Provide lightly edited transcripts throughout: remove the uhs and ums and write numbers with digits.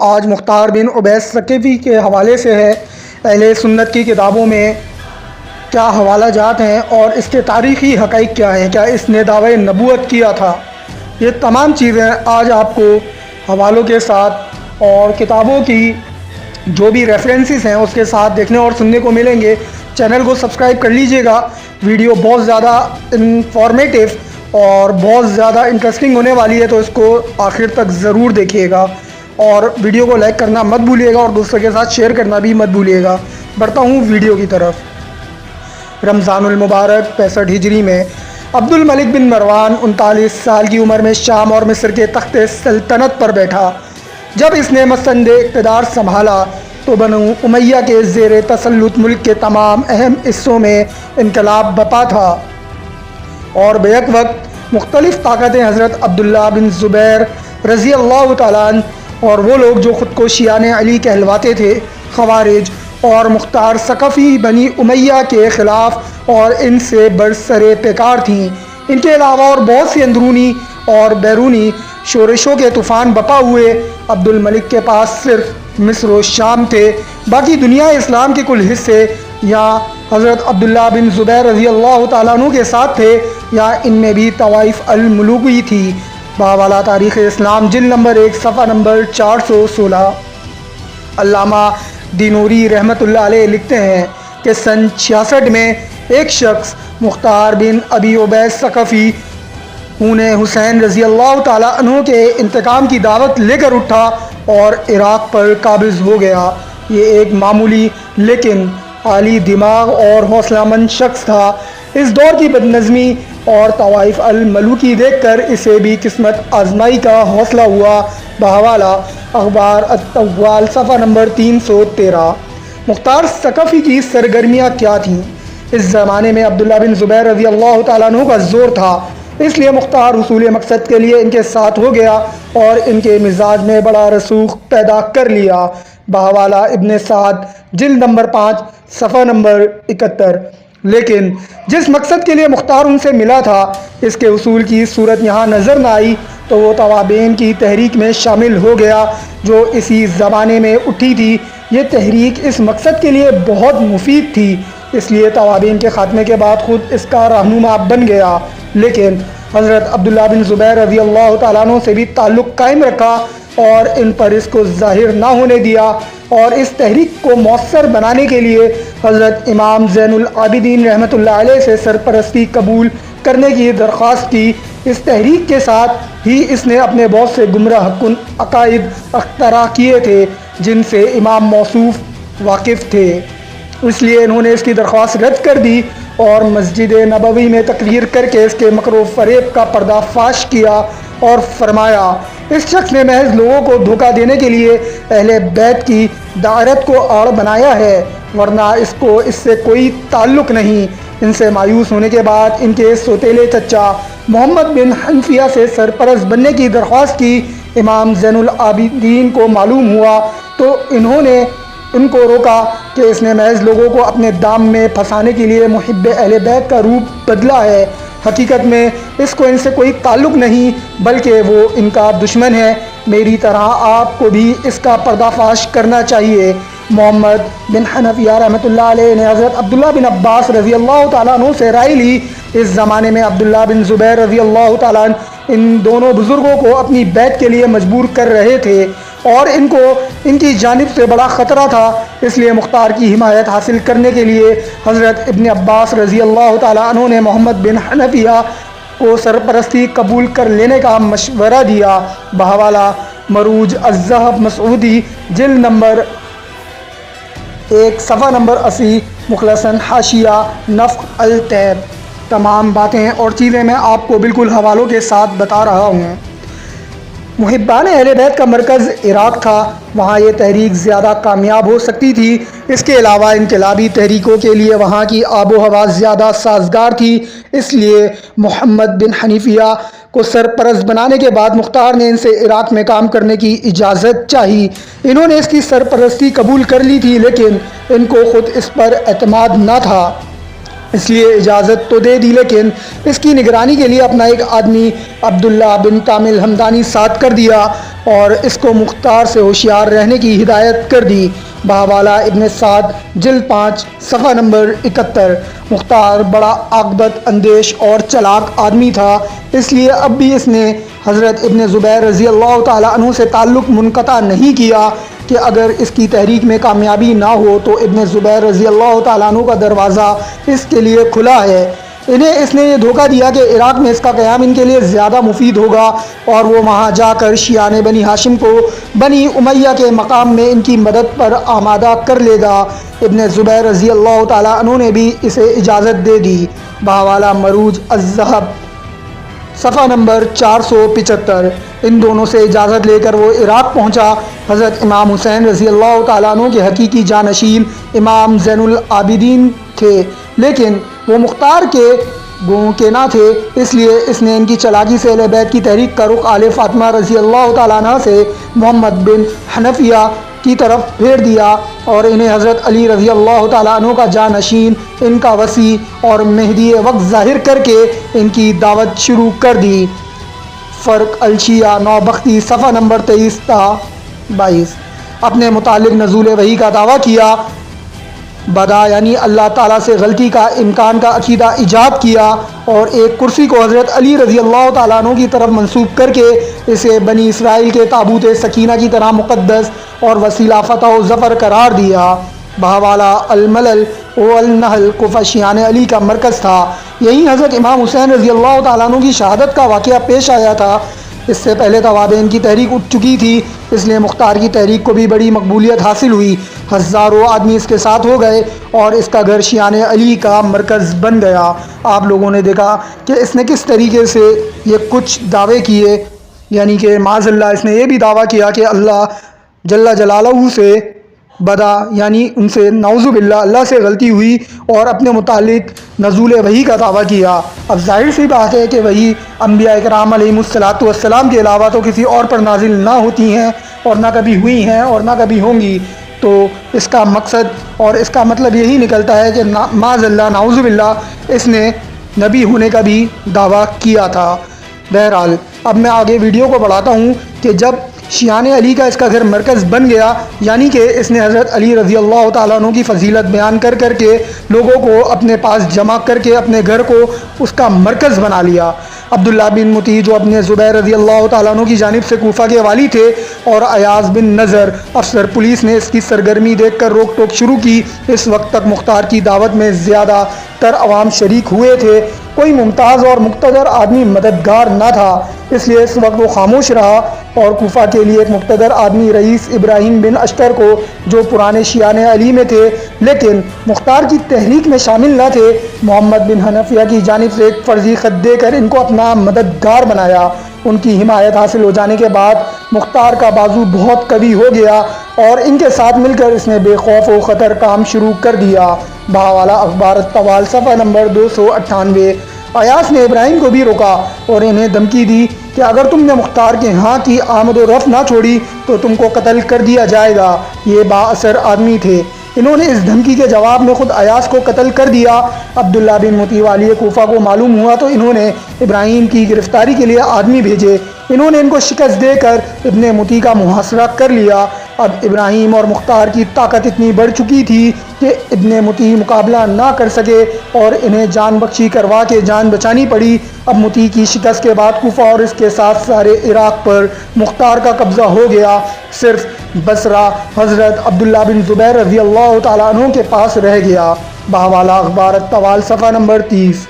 آج مختار بن عبید ثقفی کے حوالے سے ہے۔ اہل سنت کی کتابوں میں کیا حوالہ جات ہیں اور اس کے تاریخی حقائق کیا ہیں، کیا اس نے دعوی نبوت کیا تھا، یہ تمام چیزیں آج آپ کو حوالوں کے ساتھ اور کتابوں کی جو بھی ریفرنسز ہیں اس کے ساتھ دیکھنے اور سننے کو ملیں گے۔ چینل کو سبسکرائب کر لیجئے گا، ویڈیو بہت زیادہ انفارمیٹیو اور بہت زیادہ انٹرسٹنگ ہونے والی ہے، تو اس کو آخر تک ضرور دیکھیے گا اور ویڈیو کو لائک کرنا مت بھولیے گا اور دوستوں کے ساتھ شیئر کرنا بھی مت بھولیے گا۔ بڑھتا ہوں ویڈیو کی طرف۔ رمضان المبارک 65 ہجری میں عبد الملک بن مروان 39 سال کی عمر میں شام اور مصر کے تخت سلطنت پر بیٹھا۔ جب اس نے مسند اقتدار سنبھالا تو بنو امیہ کے زیر تسلط ملک کے تمام اہم حصوں میں انقلاب برپا تھا اور بیک وقت مختلف طاقتیں حضرت عبداللہ بن زبیر رضی اللہ تعالیٰ عنہ اور وہ لوگ جو خود کو شیعان علی کہلواتے تھے، خوارج اور مختار ثقفی بنی امیہ کے خلاف اور ان سے برسر پیکار تھیں۔ ان کے علاوہ اور بہت سی اندرونی اور بیرونی شورشوں کے طوفان بپا ہوئے۔ عبد الملک کے پاس صرف مصر و شام تھے، باقی دنیا اسلام کے کل حصے یا حضرت عبداللہ بن زبیر رضی اللہ تعالیٰ عنہ کے ساتھ تھے یا ان میں بھی طوائف الملوکی تھی۔ بحوالہ تاریخ اسلام جلد نمبر 1 صفحہ نمبر 416۔ علامہ دینوری رحمۃ اللہ علیہ لکھتے ہیں کہ سن 66 میں ایک شخص مختار بن ابی عبید ثقفی خون حسین رضی اللہ تعالیٰ عنہ کے انتقام کی دعوت لے کر اٹھا اور عراق پر قابض ہو گیا۔ یہ ایک معمولی لیکن عالی دماغ اور حوصلہ مند شخص تھا۔ اس دور کی بدنظمی اور طوائف الملوکی دیکھ کر اسے بھی قسمت آزمائی کا حوصلہ ہوا۔ بحوالہ اخبار الطوال صفحہ نمبر 313۔ مختار ثقفی کی سرگرمیاں کیا تھیں؟ اس زمانے میں عبداللہ بن زبیر رضی اللہ تعالیٰ عنہ کا زور تھا، اس لیے مختار حصول مقصد کے لیے ان کے ساتھ ہو گیا اور ان کے مزاج میں بڑا رسوخ پیدا کر لیا۔ بحوالہ ابن سعد جلد نمبر 5 صفحہ نمبر 71۔ لیکن جس مقصد کے لیے مختار ان سے ملا تھا، اس کے حصول کی صورت یہاں نظر نہ آئی تو وہ توابین کی تحریک میں شامل ہو گیا جو اسی زمانے میں اٹھی تھی۔ یہ تحریک اس مقصد کے لیے بہت مفید تھی، اس لیے توابین کے خاتمے کے بعد خود اس کا رہنما بن گیا، لیکن حضرت عبداللہ بن زبیر رضی اللہ تعالیٰ عنہ سے بھی تعلق قائم رکھا اور ان پر اس کو ظاہر نہ ہونے دیا، اور اس تحریک کو مؤثر بنانے کے لیے حضرت امام زین العابدین رحمۃ اللہ علیہ سے سرپرستی قبول کرنے کی درخواست کی۔ اس تحریک کے ساتھ ہی اس نے اپنے بہت سے گمراہ کن عقائد اختراع کیے تھے جن سے امام موصوف واقف تھے، اس لیے انہوں نے اس کی درخواست رد کر دی اور مسجد نبوی میں تقریر کر کے اس کے مکر و فریب کا پردہ فاش کیا اور فرمایا، اس شخص نے محض لوگوں کو دھوکہ دینے کے لیے اہل بیت کی دعارت کو آڑ بنایا ہے، ورنہ اس کو اس سے کوئی تعلق نہیں۔ ان سے مایوس ہونے کے بعد ان کے سوتیلے چچا محمد بن حنفیہ سے سرپرست بننے کی درخواست کی۔ امام زین العابدین کو معلوم ہوا تو انہوں نے ان کو روکا کہ اس نے محض لوگوں کو اپنے دام میں پھنسانے کے لیے محب اہل بیت کا روپ بدلا ہے، حقیقت میں اس کو ان سے کوئی تعلق نہیں بلکہ وہ ان کا دشمن ہے۔ میری طرح آپ کو بھی اس کا پردہ فاش کرنا چاہیے۔ محمد بن حنفیہ رحمۃ اللہ علیہ نے حضرت عبداللہ بن عباس رضی اللہ تعالیٰ عنہ سے رائے لی۔ اس زمانے میں عبداللہ بن زبیر رضی اللہ تعالیٰ عنہ ان دونوں بزرگوں کو اپنی بیعت کے لیے مجبور کر رہے تھے اور ان کو ان کی جانب سے بڑا خطرہ تھا، اس لیے مختار کی حمایت حاصل کرنے کے لیے حضرت ابن عباس رضی اللہ تعالیٰ عنہ نے محمد بن حنفیہ کو سرپرستی قبول کر لینے کا مشورہ دیا۔ بحوالہ مروج الذهب مسعودی جلد نمبر 1 صفحہ نمبر 80، مخلصاً حاشیہ نفق الطیب۔ تمام باتیں اور چیزیں میں آپ کو بالکل حوالوں کے ساتھ بتا رہا ہوں۔ محبان اہل بیت کا مرکز عراق تھا، وہاں یہ تحریک زیادہ کامیاب ہو سکتی تھی۔ اس کے علاوہ انقلابی تحریکوں کے لیے وہاں کی آب و ہوا زیادہ سازگار تھی، اس لیے محمد بن حنیفیہ کو سرپرست بنانے کے بعد مختار نے ان سے عراق میں کام کرنے کی اجازت چاہی۔ انہوں نے اس کی سرپرستی قبول کر لی تھی لیکن ان کو خود اس پر اعتماد نہ تھا۔ اس لیے اجازت تو دے دی، لیکن اس کی نگرانی کے لیے اپنا ایک آدمی عبداللہ بن کامل ہمدانی ساتھ کر دیا اور اس کو مختار سے ہوشیار رہنے کی ہدایت کر دی۔ بحوالہ ابن سعد جلد 5 صفحہ نمبر 71۔ مختار بڑا عاقبت اندیش اور چلاک آدمی تھا، اس لیے اب بھی اس نے حضرت ابن زبیر رضی اللہ تعالیٰ عنہ سے تعلق منقطع نہیں کیا کہ اگر اس کی تحریک میں کامیابی نہ ہو تو ابن زبیر رضی اللہ تعالیٰ عنہ کا دروازہ اس کے لیے کھلا ہے۔ انہیں اس نے یہ دھوکہ دیا کہ عراق میں اس کا قیام ان کے لیے زیادہ مفید ہوگا اور وہ وہاں جا کر شیعان بنی ہاشم کو بنی امیہ کے مقام میں ان کی مدد پر آمادہ کر لے گا۔ ابن زبیر رضی اللہ تعالیٰ عنہ نے بھی اسے اجازت دے دی۔ بحوالہ مروج الذہب صفحہ نمبر 475۔ ان دونوں سے اجازت لے کر وہ عراق پہنچا۔ حضرت امام حسین رضی اللہ تعالیٰ عنہ کے حقیقی جانشین امام زین العابدین تھے، لیکن وہ مختار کے گوں کے نہ تھے، اس لیے اس نے ان کی چلاکی سے اہل بیت کی تحریک کا رخ آل فاطمہ رضی اللہ تعالیٰ عنہ سے محمد بن حنفیہ کی طرف پھیر دیا اور انہیں حضرت علی رضی اللہ تعالیٰ عنہ کا جانشین، ان کا وصی اور مہدی وقت ظاہر کر کے ان کی دعوت شروع کر دی۔ فرق الشیعہ نوبختی صفحہ نمبر 23 تا 22۔ اپنے متعلق نزول وحی کا دعویٰ کیا، بدا یعنی اللہ تعالیٰ سے غلطی کا امکان کا عقیدہ ایجاد کیا اور ایک کرسی کو حضرت علی رضی اللہ تعالیٰ عنہ کی طرف منسوب کر کے اسے بنی اسرائیل کے تابوت سکینہ کی طرح مقدس اور وسیلہ فتح و ظفر قرار دیا۔ بحوالہ الملل والنحل کوفہ شیعان علی کا مرکز تھا، یہیں حضرت امام حسین رضی اللہ تعالیٰ عنہ کی شہادت کا واقعہ پیش آیا تھا۔ اس سے پہلے توابعین کی تحریک اٹھ چکی تھی، اس لیے مختار کی تحریک کو بھی بڑی مقبولیت حاصل ہوئی۔ ہزاروں آدمی اس کے ساتھ ہو گئے اور اس کا گھر شیعان علی کا مرکز بن گیا۔ آپ لوگوں نے دیکھا کہ اس نے کس طریقے سے یہ کچھ دعوے کیے، یعنی کہ معاذ اللہ اس نے یہ بھی دعویٰ کیا کہ اللہ جل جلالہ سے بدا یعنی ان سے نعوذ باللہ اللہ سے غلطی ہوئی اور اپنے متعلق نزول وحی کا دعویٰ کیا۔ اب ظاہر سی بات ہے کہ وحی انبیاء کرام علیہم السلام کے علاوہ تو کسی اور پر نازل نہ ہوتی ہیں اور نہ کبھی ہوئی ہیں اور نہ کبھی ہوں گی، تو اس کا مقصد اور اس کا مطلب یہی نکلتا ہے کہ معاذ اللہ نعوذ باللہ اس نے نبی ہونے کا بھی دعویٰ کیا تھا۔ بہرحال اب میں آگے ویڈیو کو بڑھاتا ہوں کہ جب شیعان علی کا اس کا گھر مرکز بن گیا، یعنی کہ اس نے حضرت علی رضی اللہ تعالیٰ عنہ کی فضیلت بیان کر کر کے لوگوں کو اپنے پاس جمع کر کے اپنے گھر کو اس کا مرکز بنا لیا۔ عبداللہ بن مطیع جو اپنے زبیر رضی اللہ تعالیٰ عنہ کی جانب سے کوفہ کے والی تھے اور ایاز بن نضر افسر پولیس نے اس کی سرگرمی دیکھ کر روک ٹوک شروع کی۔ اس وقت تک مختار کی دعوت میں زیادہ تر عوام شریک ہوئے تھے، کوئی ممتاز اور مقتدر آدمی مددگار نہ تھا، اس لیے اس وقت وہ خاموش رہا اور کوفہ کے لیے ایک مقتدر آدمی رئیس ابراہیم بن اشتر کو جو پرانے شیعان علی میں تھے لیکن مختار کی تحریک میں شامل نہ تھے، محمد بن حنفیہ کی جانب سے ایک فرضی خط دے کر ان کو اپنا مددگار بنایا۔ ان کی حمایت حاصل ہو جانے کے بعد مختار کا بازو بہت قوی ہو گیا اور ان کے ساتھ مل کر اس نے بے خوف و خطر کام شروع کر دیا۔ بحوالہ اخبار الطوال صفحہ نمبر 298۔ ایاس نے ابراہیم کو بھی روکا اور انہیں دھمکی دی کہ اگر تم نے مختار کے ہاں کی آمد و رفت نہ چھوڑی تو تم کو قتل کر دیا جائے گا۔ یہ با اثر آدمی تھے، انہوں نے اس دھمکی کے جواب میں خود ایاس کو قتل کر دیا۔ عبداللہ بن مطیع والی کوفہ کو معلوم ہوا تو انہوں نے ابراہیم کی گرفتاری کے لیے آدمی بھیجے، انہوں نے ان کو شکست دے کر ابن مطیع کا محاصرہ کر لیا۔ اب ابراہیم اور مختار کی طاقت اتنی بڑھ چکی تھی کہ ابن مطیع مقابلہ نہ کر سکے اور انہیں جان بخشی کروا کے جان بچانی پڑی۔ اب مطیع کی شکست کے بعد کوفہ اور اس کے ساتھ سارے عراق پر مختار کا قبضہ ہو گیا، صرف بصرہ حضرت عبداللہ بن زبیر رضی اللہ تعالیٰ عنہ کے پاس رہ گیا۔ بحوالہ اخبار الطوال صفحہ نمبر 30۔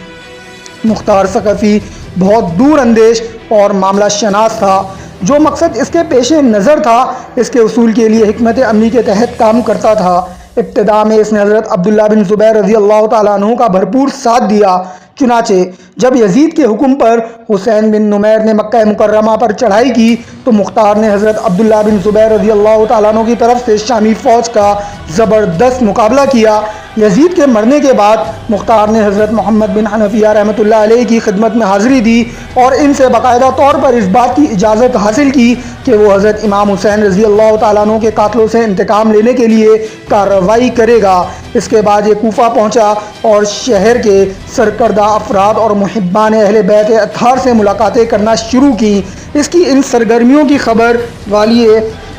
مختار ثقفی بہت دور اندیش اور معاملہ شناس تھا، جو مقصد اس کے پیش نظر تھا اس کے حصول کے لیے حکمت عملی کے تحت کام کرتا تھا۔ ابتدا میں اس نے حضرت عبداللہ بن زبیر رضی اللہ تعالیٰ عنہ کا بھرپور ساتھ دیا، چنانچہ جب یزید کے حکم پر حسین بن نمیر نے مکہ مکرمہ پر چڑھائی کی تو مختار نے حضرت عبداللہ بن زبیر رضی اللہ تعالیٰ عنہ کی طرف سے شامی فوج کا زبردست مقابلہ کیا۔ یزید کے مرنے کے بعد مختار نے حضرت محمد بن حنفیہ رحمۃ اللہ علیہ کی خدمت میں حاضری دی اور ان سے باقاعدہ طور پر اس بات کی اجازت حاصل کی کہ وہ حضرت امام حسین رضی اللہ تعالیٰ عنہ کے قاتلوں سے انتقام لینے کے لیے کارروائی کرے گا۔ اس کے بعد یہ کوفہ پہنچا اور شہر کے سرکردہ افراد اور محبان اہل بیت اطہار سے ملاقاتیں کرنا شروع کی۔ اس کی ان سرگرمیوں کی خبر والی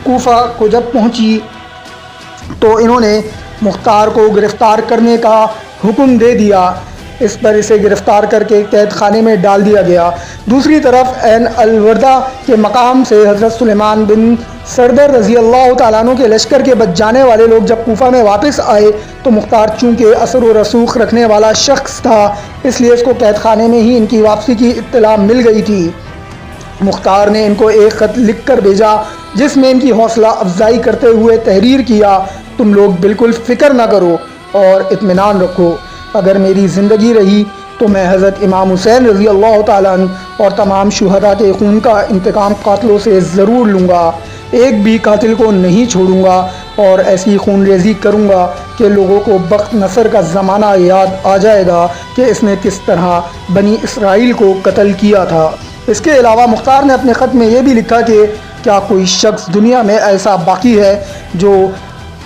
کوفہ کو جب پہنچی تو انہوں نے مختار کو گرفتار کرنے کا حکم دے دیا۔ اس پر اسے گرفتار کر کے قید خانے میں ڈال دیا گیا۔ دوسری طرف عین الوردہ کے مقام سے حضرت سلیمان بن سردر رضی اللہ تعالیٰ عنہ کے لشکر کے بچ جانے والے لوگ جب کوفہ میں واپس آئے تو مختار چونکہ اثر و رسوخ رکھنے والا شخص تھا، اس لیے اس کو قید خانے میں ہی ان کی واپسی کی اطلاع مل گئی تھی۔ مختار نے ان کو ایک خط لکھ کر بھیجا جس میں ان کی حوصلہ افزائی کرتے ہوئے تحریر کیا، تم لوگ بالکل فکر نہ کرو اور اطمینان رکھو، اگر میری زندگی رہی تو میں حضرت امام حسین رضی اللہ تعالیٰ عنہ اور تمام شہداء کے خون کا انتقام قاتلوں سے ضرور لوں گا، ایک بھی قاتل کو نہیں چھوڑوں گا اور ایسی خون ریزی کروں گا کہ لوگوں کو بخت نصر کا زمانہ یاد آ جائے گا کہ اس نے کس طرح بنی اسرائیل کو قتل کیا تھا۔ اس کے علاوہ مختار نے اپنے خط میں یہ بھی لکھا کہ کیا کوئی شخص دنیا میں ایسا باقی ہے جو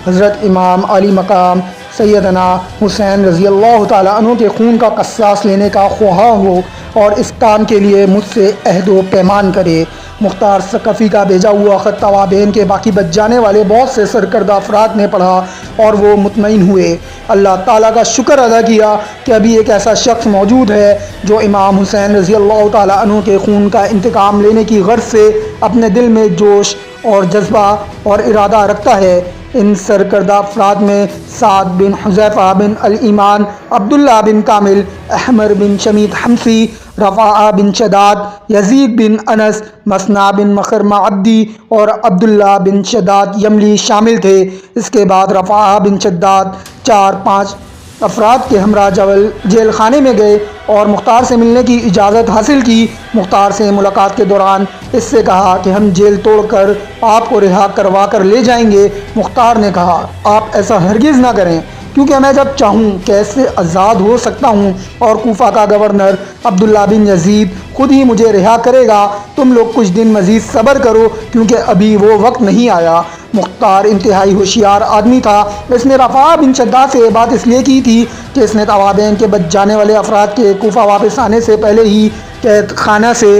حضرت امام علی مقام سیدنا حسین رضی اللہ تعالیٰ عنہ کے خون کا قصاص لینے کا خواہاں ہو اور اس کام کے لیے مجھ سے عہد و پیمان کرے۔ مختار ثقفی کا بھیجا ہوا خط توابین کے باقی بچ جانے والے بہت سے سرکردہ افراد نے پڑھا اور وہ مطمئن ہوئے، اللہ تعالیٰ کا شکر ادا کیا کہ ابھی ایک ایسا شخص موجود ہے جو امام حسین رضی اللہ تعالیٰ عنہ کے خون کا انتقام لینے کی غرض سے اپنے دل میں جوش اور جذبہ اور ارادہ رکھتا ہے۔ ان سرکردہ افراد میں سعد بن حذیفہ بن الایمان، عبداللہ بن کامل، احمر بن شمیت حمصی، رفاعہ بن شداد، یزید بن انس، مسنا بن مخرمہ عبدی اور عبداللہ بن شداد یملی شامل تھے۔ اس کے بعد رفاعہ بن شداد 4-5 افراد کے ہمراہ جیل خانے میں گئے اور مختار سے ملنے کی اجازت حاصل کی۔ مختار سے ملاقات کے دوران اس سے کہا کہ ہم جیل توڑ کر آپ کو رہا کروا کر لے جائیں گے۔ مختار نے کہا آپ ایسا ہرگز نہ کریں کیونکہ میں جب چاہوں کیسے آزاد ہو سکتا ہوں اور کوفہ کا گورنر عبداللہ بن یزید خود ہی مجھے رہا کرے گا، تم لوگ کچھ دن مزید صبر کرو کیونکہ ابھی وہ وقت نہیں آیا۔ مختار انتہائی ہوشیار آدمی تھا۔ اس نے رفاعہ بن شداد سے یہ بات اس لیے کی تھی کہ اس نے توابین کے بچ جانے والے افراد کے کوفہ واپس آنے سے پہلے ہی قید خانہ سے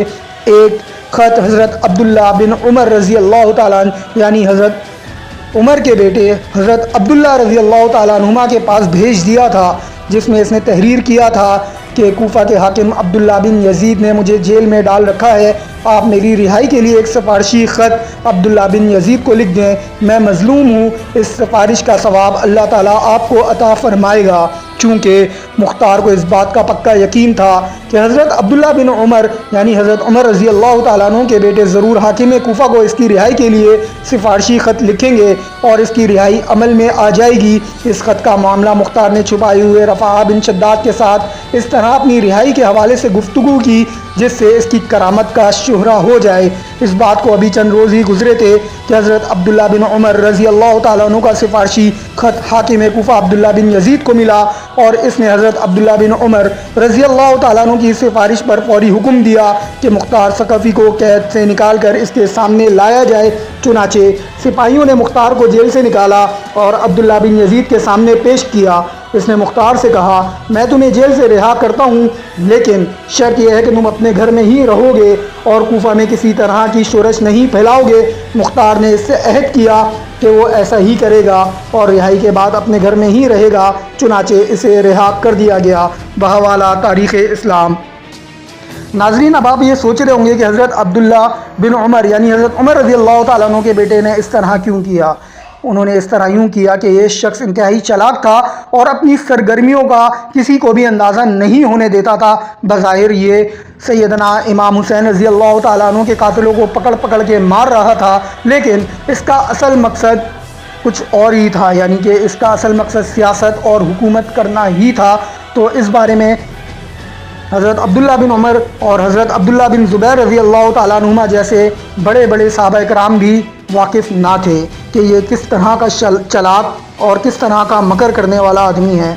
ایک خط حضرت عبداللہ بن عمر رضی اللہ تعالیٰ عنہ یعنی حضرت عمر کے بیٹے حضرت عبداللہ رضی اللہ تعالیٰ عنہما کے پاس بھیج دیا تھا، جس میں اس نے تحریر کیا تھا کہ کوفہ کے حاکم عبداللہ بن یزید نے مجھے جیل میں ڈال رکھا ہے، آپ میری رہائی کے لیے ایک سفارشی خط عبداللہ بن یزید کو لکھ دیں، میں مظلوم ہوں، اس سفارش کا ثواب اللہ تعالیٰ آپ کو عطا فرمائے گا۔ چونکہ مختار کو اس بات کا پکا یقین تھا کہ حضرت عبداللہ بن عمر یعنی حضرت عمر رضی اللہ تعالیٰ عنہ کے بیٹے ضرور حاکم کوفہ کو اس کی رہائی کے لیے سفارشی خط لکھیں گے اور اس کی رہائی عمل میں آ جائے گی۔ اس خط کا معاملہ مختار نے چھپائے ہوئے رفاعہ بن شداد کے ساتھ اس طرح اپنی رہائی کے حوالے سے گفتگو کی جس سے اس کی کرامت کا شہرہ ہو جائے۔ اس بات کو ابھی چند روز ہی گزرے تھے کہ حضرت عبداللہ بن عمر رضی اللہ تعالیٰ عنہ کا سفارشی خط حاکم کوفہ عبداللہ بن یزید کو ملا اور اس نے حضرت عبداللہ بن عمر رضی اللہ تعالیٰ عنہ کی سفارش پر فوری حکم دیا کہ مختار ثقفی کو قید سے نکال کر اس کے سامنے لایا جائے۔ چنانچہ سپاہیوں نے مختار کو جیل سے نکالا اور عبداللہ بن یزید کے سامنے پیش کیا۔ اس نے مختار سے کہا میں تمہیں جیل سے رہا کرتا ہوں لیکن شرط یہ ہے کہ تم اپنے گھر میں ہی رہو گے اور کوفہ میں کسی طرح کی شورش نہیں پھیلاؤ گے۔ مختار نے اس سے عہد کیا کہ وہ ایسا ہی کرے گا اور رہائی کے بعد اپنے گھر میں ہی رہے گا، چنانچہ اسے رہا کر دیا گیا۔ بحوالہ تاریخ اسلام۔ ناظرین، اب آپ یہ سوچ رہے ہوں گے کہ حضرت عبداللہ بن عمر یعنی حضرت عمر رضی اللہ تعالیٰ عنہ کے بیٹے نے اس طرح کیوں کیا؟ انہوں نے اس طرح یوں کیا کہ یہ شخص انتہائی چالاک تھا اور اپنی سرگرمیوں کا کسی کو بھی اندازہ نہیں ہونے دیتا تھا۔ بظاہر یہ سیدنا امام حسین رضی اللہ تعالیٰ عنہ کے قاتلوں کو پکڑ پکڑ کے مار رہا تھا، لیکن اس کا اصل مقصد کچھ اور ہی تھا، یعنی کہ اس کا اصل مقصد سیاست اور حکومت کرنا ہی تھا۔ تو اس بارے میں حضرت عبداللہ بن عمر اور حضرت عبداللہ بن زبیر رضی اللہ تعالیٰ عنہما جیسے بڑے بڑے صحابہ کرام بھی واقف نہ تھے کہ یہ کس طرح کا چلاک اور کس طرح کا مکر کرنے والا آدمی ہے۔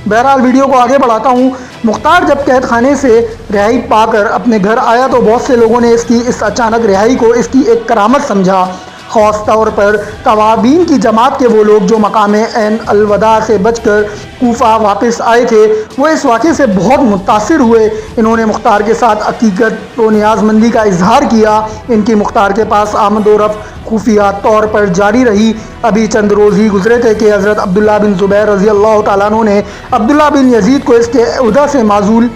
بہرحال ویڈیو کو آگے بڑھاتا ہوں۔ مختار جب قید خانے سے رہائی پا کر اپنے گھر آیا تو بہت سے لوگوں نے اس اچانک رہائی کو اس کی ایک کرامت سمجھا۔ خاص طور پر توابین کی جماعت کے وہ لوگ جو مقام عین الوداع سے بچ کر کوفہ واپس آئے تھے، وہ اس واقعے سے بہت متاثر ہوئے۔ انہوں نے مختار کے ساتھ عقیدت و نیاز مندی کا اظہار کیا۔ ان کی مختار کے پاس آمد و رفت خفیہ طور پر جاری رہی۔ ابھی چند روز ہی گزرے تھے کہ حضرت عبداللہ بن زبیر رضی اللہ تعالیٰ عنہ نے عبداللہ بن یزید کو اس کے عہدہ سے معزول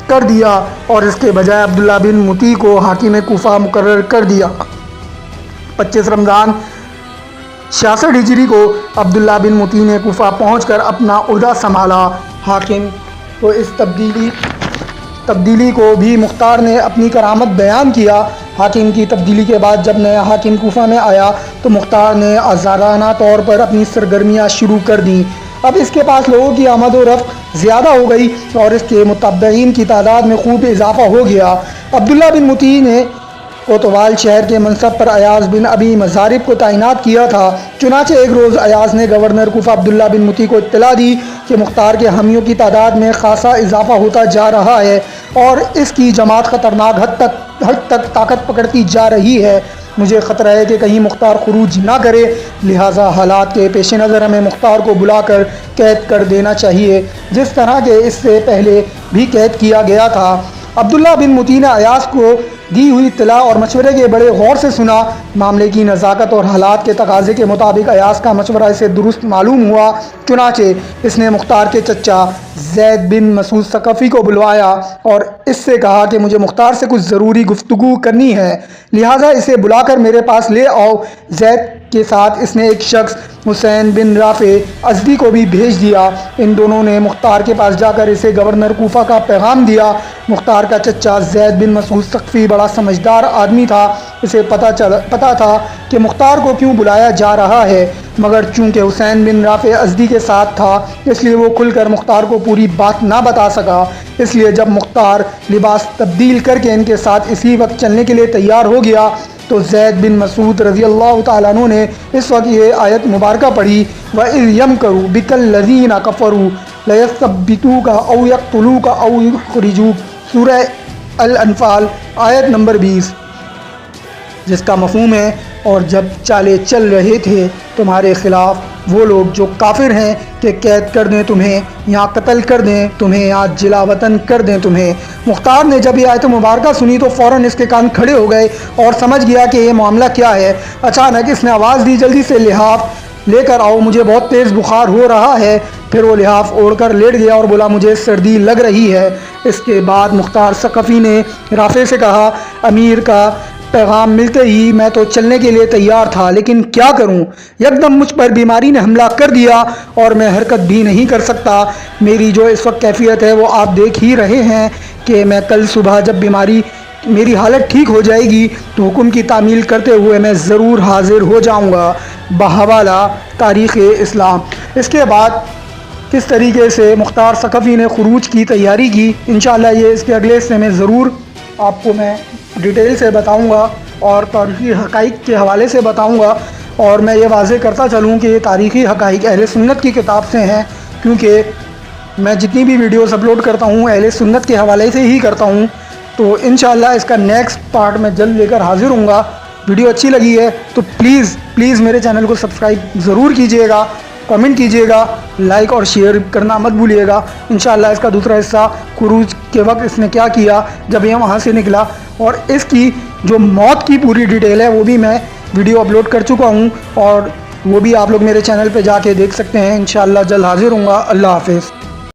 کر دیا اور اس کے بجائے عبداللہ بن مطیع کو حاکم کوفہ مقرر کر دیا۔ 25 رمضان 66 ہجری کو عبداللہ بن مطیع نے کوفہ پہنچ کر اپنا عہدہ سنبھالا۔ حاکم کو اس تبدیلی کو بھی مختار نے اپنی کرامت بیان کیا۔ حاکم کی تبدیلی کے بعد جب نیا حاکم کوفہ میں آیا تو مختار نے آزادانہ طور پر اپنی سرگرمیاں شروع کر دیں۔ اب اس کے پاس لوگوں کی آمد و رفت زیادہ ہو گئی اور اس کے متبعین کی تعداد میں خوب اضافہ ہو گیا۔ عبداللہ بن مطیع نے کوتوال شہر کے منصب پر ایاز بن ابی مزارب کو تعینات کیا تھا۔ چنانچہ ایک روز ایاز نے گورنر کوفہ عبداللہ بن مطیع کو اطلاع دی کہ مختار کے حامیوں کی تعداد میں خاصا اضافہ ہوتا جا رہا ہے اور اس کی جماعت خطرناک حد تک طاقت پکڑتی جا رہی ہے۔ مجھے خطرہ ہے کہ کہیں مختار خروج نہ کرے، لہٰذا حالات کے پیش نظر ہمیں مختار کو بلا کر قید کر دینا چاہیے، جس طرح کہ اس سے پہلے بھی قید کیا گیا تھا۔ عبداللہ بن مطیع نے ایاز کو دی ہوئی اطلاع اور مشورے کے بڑے غور سے سنا۔ معاملے کی نزاکت اور حالات کے تقاضے کے مطابق ایاز کا مشورہ اسے درست معلوم ہوا۔ چنانچہ اس نے مختار کے چچا زید بن مسعود ثقفی کو بلوایا اور اس سے کہا کہ مجھے مختار سے کچھ ضروری گفتگو کرنی ہے، لہٰذا اسے بلا کر میرے پاس لے آؤ۔ زید کے ساتھ اس نے ایک شخص حسین بن رافع ازدی کو بھی بھیج دیا۔ ان دونوں نے مختار کے پاس جا کر اسے گورنر کوفہ کا پیغام دیا۔ مختار کا چچا زید بن مسعود ثقفی بڑا سمجھدار آدمی تھا۔ اسے پتا تھا کہ مختار کو کیوں بلایا جا رہا ہے، مگر چونکہ حسین بن رافع ازدی کے ساتھ تھا اس لیے وہ کھل کر مختار کو پوری بات نہ بتا سکا۔ اس لیے جب مختار لباس تبدیل کر کے ان کے ساتھ اسی وقت چلنے کے لیے تیار ہو گیا تو زید بن مسعود رضی اللہ تعالیٰ عنہ نے اس وقت یہ آیت مبارکہ پڑھی، وَإِذْ يَمْكَرُ بِكَ الَّذِينَ كَفَرُوا لَيَثَبِّتُوكَ أَوْ يَقْتُلُوكَ أَوْ يُخْرِجُوكَ، سورہ الانفال آیت نمبر 20، جس کا مفہوم ہے اور جب چالے چل رہے تھے تمہارے خلاف وہ لوگ جو کافر ہیں کہ قید کر دیں تمہیں یا قتل کر دیں تمہیں یا جلا وطن کر دیں تمہیں۔ مختار نے جب یہ آیت مبارکہ سنی تو فوراً اس کے کان کھڑے ہو گئے اور سمجھ گیا کہ یہ معاملہ کیا ہے۔ اچانک اس نے آواز دی، جلدی سے لحاف لے کر آؤ، مجھے بہت تیز بخار ہو رہا ہے۔ پھر وہ لحاف اوڑھ کر لیٹ گیا اور بولا مجھے سردی لگ رہی ہے۔ اس کے بعد مختار ثقفی نے رافع سے کہا، امیر کا پیغام ملتے ہی میں تو چلنے کے لیے تیار تھا، لیکن کیا کروں، یکدم مجھ پر بیماری نے حملہ کر دیا اور میں حرکت بھی نہیں کر سکتا۔ میری جو اس وقت کیفیت ہے وہ آپ دیکھ ہی رہے ہیں کہ میں کل صبح جب میری حالت ٹھیک ہو جائے گی تو حکم کی تعمیل کرتے ہوئے میں ضرور حاضر ہو جاؤں گا، بحوالہ تاریخ اسلام۔ اس کے بعد کس طریقے سے مختار ثقفی نے خروج کی تیاری کی، انشاءاللہ یہ اس کے اگلے حصے میں ضرور آپ کو میں ڈیٹیل سے بتاؤں گا اور تاریخی حقائق کے حوالے سے بتاؤں گا۔ اور میں یہ واضح کرتا چلوں کہ یہ تاریخی حقائق اہل سنت کی کتاب سے ہیں، کیونکہ میں جتنی بھی ویڈیوز اپلوڈ کرتا ہوں اہل سنت کے حوالے سے ہی کرتا ہوں۔ تو انشاءاللہ اس کا نیکسٹ پارٹ میں جلد لے کر حاضر ہوں گا۔ ویڈیو اچھی لگی ہے تو پلیز میرے چینل کو سبسکرائب ضرور کیجیے گا، کمنٹ کیجیے گا، لائک اور شیئر کرنا مت بھولیے گا۔ انشاءاللہ اس کا دوسرا حصہ خروج کے وقت اس نے کیا کیا جب یہ وہاں سے نکلا، اور اس کی جو موت کی پوری ڈیٹیل ہے وہ بھی میں ویڈیو اپلوڈ کر چکا ہوں اور وہ بھی آپ لوگ میرے چینل پہ جا کے دیکھ سکتے ہیں۔ انشاءاللہ جلد حاضر ہوں گا۔ اللہ حافظ۔